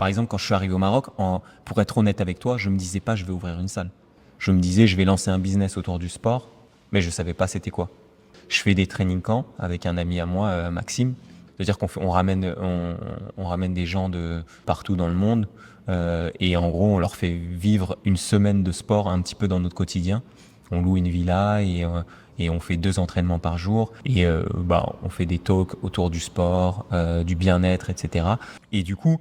Par exemple, quand je suis arrivé au Maroc, pour être honnête avec toi, je me disais pas je vais ouvrir une salle. Je me disais je vais lancer un business autour du sport, mais je savais pas c'était quoi. Je fais des training camps avec un ami à moi, Maxime. C'est-à-dire on ramène des gens de partout dans le monde et en gros on leur fait vivre une semaine de sport un petit peu dans notre quotidien. On loue une villa et on fait 2 entraînements par jour et on fait des talks autour du sport, du bien-être, etc. Et du coup,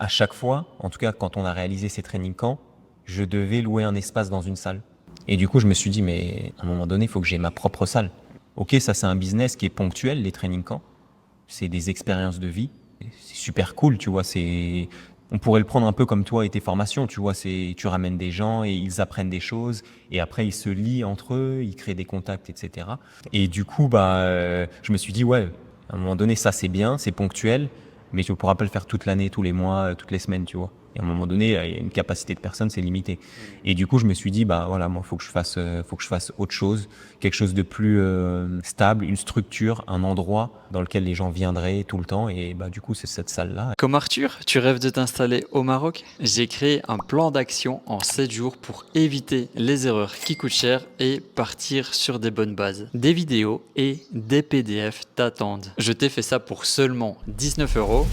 à chaque fois, en tout cas quand on a réalisé ces training camps, je devais louer un espace dans une salle. Et du coup, je me suis dit, mais à un moment donné, il faut que j'ai ma propre salle. Ok, ça c'est un business qui est ponctuel, les training camps. C'est des expériences de vie. C'est super cool, tu vois. On pourrait le prendre un peu comme toi et tes formations, tu vois. Tu ramènes des gens et ils apprennent des choses et après ils se lient entre eux, ils créent des contacts, etc. Et du coup, je me suis dit, ouais, à un moment donné, ça c'est bien, c'est ponctuel, mais tu ne pourras pas le faire toute l'année, tous les mois, toutes les semaines, tu vois. Et à un moment donné, il y a une capacité de personnes, c'est limité. Et du coup, je me suis dit, bah voilà, moi, faut que je fasse autre chose, quelque chose de plus stable, une structure, un endroit dans lequel les gens viendraient tout le temps. Et bah du coup, c'est cette salle-là. Comme Arthur, tu rêves de t'installer au Maroc? J'ai créé un plan d'action en 7 jours pour éviter les erreurs qui coûtent cher et partir sur des bonnes bases. Des vidéos et des PDF t'attendent. Je t'ai fait ça pour seulement 19 euros.